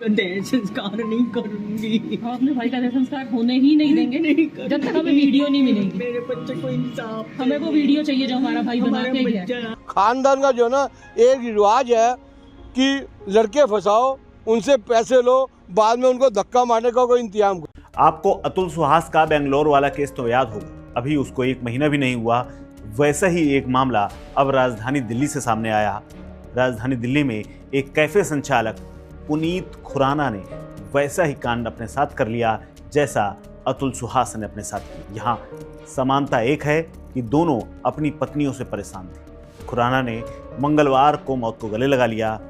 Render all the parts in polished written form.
देह संस्कार नहीं करूंगी। हम अपने भाई का देह संस्कार होने ही नहीं देंगे जब तक हमें वीडियो नहीं मिलेगी। मेरे बच्चे को इंसाफ, हमें वो वीडियो चाहिए जो हमारा भाई बना के गया है। खानदान का जो ना एक रिवाज है कि लड़के फंसाओ, उनसे पैसे लो, बाद में उनको धक्का मारने का कोई इंतजाम करो। आपको अतुल सुहास का बेंगलोर वाला केस तो याद होगा, अभी उसको 1 महीना भी नहीं हुआ। वैसा ही एक मामला अब राजधानी दिल्ली से सामने आया। राजधानी दिल्ली में एक कैफे संचालक पुनीत खुराना ने वैसा ही कांड अपने साथ कर लिया जैसा अतुल सुहास ने अपने साथ किया। यहाँ समानता एक है कि दोनों अपनी पत्नियों से परेशान थे। खुराना ने मंगलवार को मौत को गले लगा लिया।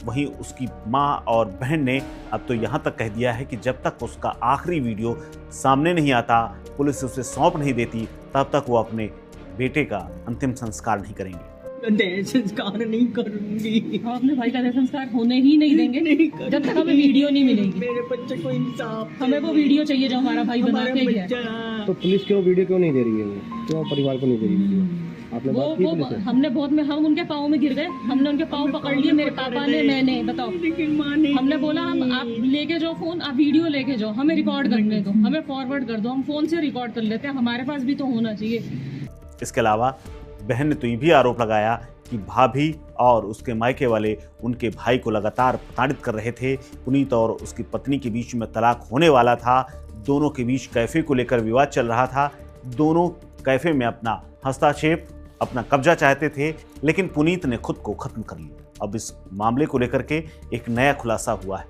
वहीं उसकी मां और बहन ने अब तो यहाँ तक कह दिया है कि जब तक उसका आखिरी वीडियो सामने नहीं आता, पुलिस उसे सौंप नहीं देती, तब तक वो अपने बेटे का अंतिम संस्कार नहीं करेंगे। देह संस्कार नहीं करूंगी। हम अपने भाई का देह संस्कार होने ही नहीं देंगे जब तक हमें वीडियो नहीं मिलेगी। मेरे बच्चे को इंसाफ, हमें वो वीडियो चाहिए जो हमारा भाई बना के गया है। तो पुलिस क्यों वीडियो क्यों नहीं दे रही है? क्यों परिवार को नहीं दे रही वीडियो? आपने बात की पुलिस से? हमने बहुत में हम उनके पाँव में गिर गए, हमने उनके पाँव पकड़ लिए, मेरे पापा ने, मैंने। बताओ, हमने बोला हम आप लेके जाओ फोन, आप वीडियो लेके जाओ, हमें रिकॉर्ड करने दो, हमें फॉरवर्ड कर दो, हम फोन से रिकॉर्ड कर लेते हैं, हमारे पास भी तो होना चाहिए। इसके अलावा बहन ने तो ये भी आरोप लगाया कि भाभी और उसके मायके वाले उनके भाई को लगातार प्रताड़ित कर रहे थे। पुनीत और उसकी पत्नी के बीच में तलाक होने वाला था। दोनों के बीच कैफे को लेकर विवाद चल रहा था। दोनों कैफे में अपना हस्तक्षेप, अपना कब्जा चाहते थे, लेकिन पुनीत ने खुद को खत्म कर लिया। अब इस मामले को लेकर के एक नया खुलासा हुआ है।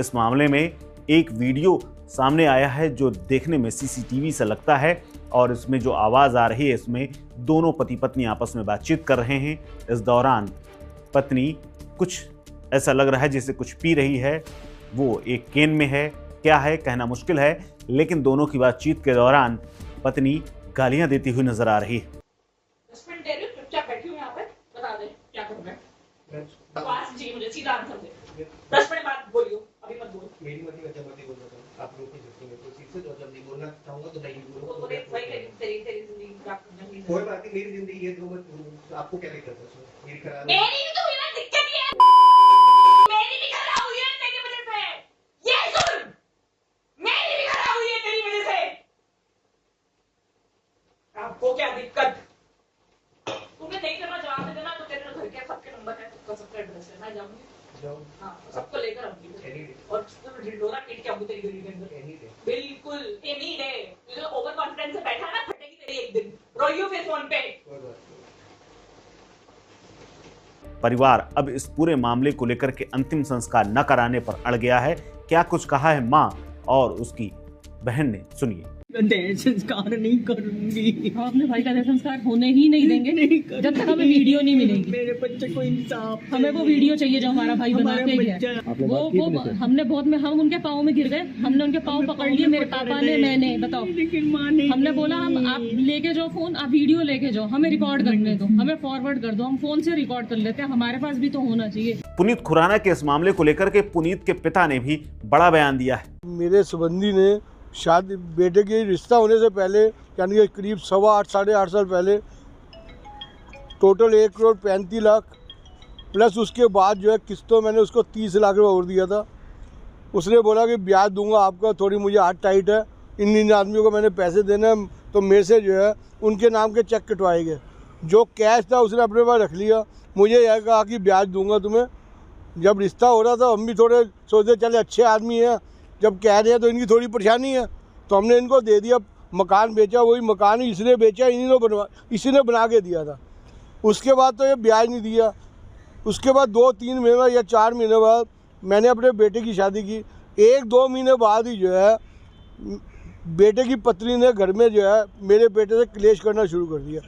इस मामले में एक वीडियो सामने आया है जो देखने में सीसीटीवी से लगता है, और इसमें जो आवाज़ आ रही है, इसमें दोनों पति पत्नी आपस में बातचीत कर रहे हैं। इस दौरान पत्नी कुछ ऐसा लग रहा है जैसे कुछ पी रही है, वो एक केन में है, क्या है कहना मुश्किल है, लेकिन दोनों की बातचीत के दौरान पत्नी गालियां देती हुई नजर आ रही है। चुपचाप बैठी हूँ यहाँ पे, बता दे क्या करना है। बकवास जी, मुझे सीधा आंसर दे। 10 मिनट बाद बोलियो, अभी मत बोल। मेरी मत ही जब बोल रहा हूँ, आप रोक नहीं सकते मेरे को। सीधे तो जब नहीं बोलना चाहूंगा तो नहीं बोलूंगा। तो तेरी जिंदगी खराब करनी है। कोई बात नहीं, मेरी जिंदगी है तो आपको क्या दिक्कत है? मेरी खराब मेरी भी तो हुई ना दिक्कत ये, मेरी भी खराब हुई है तेरी वजह से। ये सुन, मेरी भी खराब हुई है तेरी वजह से। आपको क्या दिक्कत? तुम्हें नहीं करना, जवाब दे देना। तो तेरे घर के सबके नंबर है, सबका एड्रेस है, मैं जाऊंगी। हाँ, सबको लेकर आऊंगी और ढिंडोरा पीट के आऊंगी तेरी गली के अंदर। बिल्कुल एनी डे। तुझे ओवर कॉन्फिडेंस से बैठा ना, फटेगी तेरी एक दिन। रोइयो फिर फोन पे। परिवार अब इस पूरे मामले को लेकर के अंतिम संस्कार न कराने पर अड़ गया है। क्या कुछ कहा है मां और उसकी बहन ने, सुनिए। देह संस्कार नहीं करूंगी। हम अपने भाई का देह संस्कार होने ही नहीं देंगे जब तक हमें वीडियो नहीं मिलेगी। मेरे बच्चे को इंसाफ, हमें वो वीडियो चाहिए जो हमारा भाई बना के गया है। आपने बात की पुलिस से? हमने बहुत में हम उनके पाँव में गिर गए, हमने उनके पाँव पकड़ लिए, मेरे पापा ने, मैंने। बताओ, हमने बोला हम आप लेके जाओ फोन, आप वीडियो लेके जाओ, हमें रिकॉर्ड करने दो, हमें फॉरवर्ड कर दो, हम फोन से रिकॉर्ड कर लेते हैं, हमारे पास भी तो होना चाहिए। पुनीत खुराना के इस मामले को लेकर के पुनीत के पिता ने भी बड़ा बयान दिया है। मेरे संबंधी ने शादी बेटे के रिश्ता होने से पहले, यानी कि करीब 8.25 साढ़े 8 साल पहले, टोटल 1,35,00,000 प्लस उसके बाद जो है किस्तों मैंने उसको 30 लाख रुपये और दिया था। उसने बोला कि ब्याज दूंगा आपका, थोड़ी मुझे हाथ टाइट है, इन आदमियों को मैंने पैसे देना है, तो मेरे से जो है उनके नाम के चेक कटवाए गए। जो कैश था उसने अपने पास रख लिया। मुझे यह कहा कि ब्याज दूंगा तुम्हें। जब रिश्ता हो रहा था हम भी थोड़े सोचते चले अच्छे आदमी हैं, जब कह रहे हैं तो इनकी थोड़ी परेशानी है, तो हमने इनको दे दिया। मकान बेचा, वही मकान इसने बेचा, इसी ने बना के दिया था। उसके बाद तो ये ब्याज नहीं दिया। उसके बाद 2-3 महीने या 4 महीने बाद मैंने अपने बेटे की शादी की। 1-2 महीने बाद ही जो है बेटे की पत्नी ने घर में जो है मेरे बेटे से क्लेश करना शुरू कर दिया।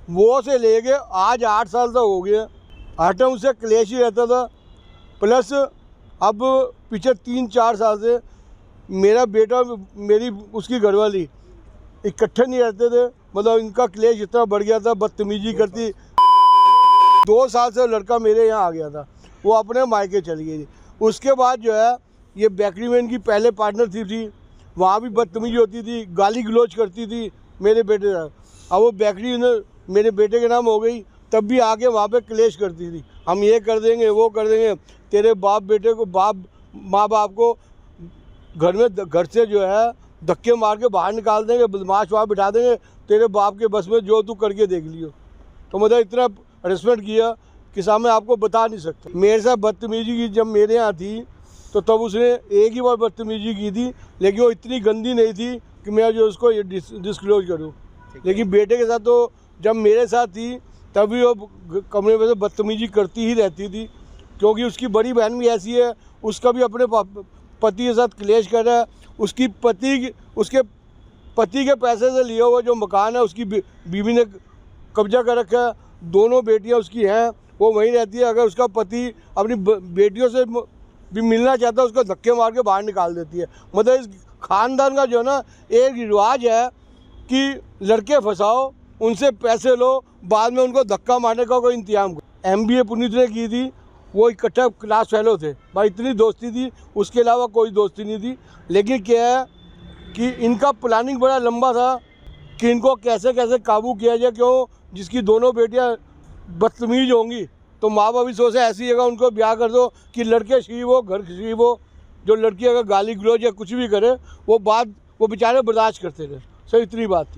वो से लेके आज 8 साल तक हो गए, हर टाइम उससे क्लेश ही रहता था। प्लस अब पिछले 3-4 साल से मेरा बेटा, मेरी उसकी घरवाली इकट्ठे नहीं रहते थे। मतलब इनका क्लेश इतना बढ़ गया था, बदतमीजी करती। 2 साल से लड़का मेरे यहाँ आ गया था, वो अपने मायके चली गई थी। उसके बाद जो है ये बेकरी में इनकी पहले पार्टनरशिप थी, वहाँ भी बदतमीजी होती थी, गाली गलौज करती थी मेरे बेटे से। अब वो बेकरी मेरे बेटे के नाम हो गई, तब भी आके वहाँ पे क्लेश करती थी, हम ये कर देंगे वो कर देंगे, तेरे बाप बेटे को बाप माँ बाप को घर से जो है धक्के मार के बाहर निकाल देंगे, बदमाश वहाँ बिठा देंगे, तेरे बाप के बस में जो तू करके देख लियो। तो मतलब इतना रिस्पेक्ट किया कि सामने आपको बता नहीं सकते। मेरे साथ बदतमीजी की जब मेरे यहाँ थी तो तब उसने एक ही बार बदतमीजी की थी, लेकिन वो इतनी गंदी नहीं थी कि मैं जो उसको ये डिस्क्लोज करूँ। लेकिन बेटे के साथ तो जब मेरे साथ थी तभी वो कमरे में से बदतमीजी करती ही रहती थी, क्योंकि उसकी बड़ी बहन भी ऐसी है, उसका भी अपने पति के साथ क्लेश कर रहा है। उसके पति के पैसे से लिया हुआ जो मकान है उसकी बीवी ने कब्जा कर रखा है। दोनों बेटियां उसकी हैं, वो वहीं रहती है। अगर उसका पति अपनी बेटियों से भी मिलना चाहता है उसको धक्के मार के बाहर निकाल देती है। मतलब इस ख़ानदान का जो है ना एक रिवाज है कि लड़के फंसाओ, उनसे पैसे लो, बाद में उनको धक्का मारने का कोई इंतजाम करो। MBA पुनीत ने की थी, वो इकट्ठा क्लास फेलो थे भाई, इतनी दोस्ती थी, उसके अलावा कोई दोस्ती नहीं थी। लेकिन क्या है कि इनका प्लानिंग बड़ा लंबा था कि इनको कैसे कैसे काबू किया जाए। क्यों, जिसकी दोनों बेटियां बदतमीज होंगी तो माँ बाप भी सोचे ऐसी जगह उनको ब्याह कर दो कि लड़के शीव हो, घर शीव हो। जो लड़की अगर गाली गलौज या कुछ भी करे वो बेचारे बर्दाश्त करते रहे। सही इतनी बात थी।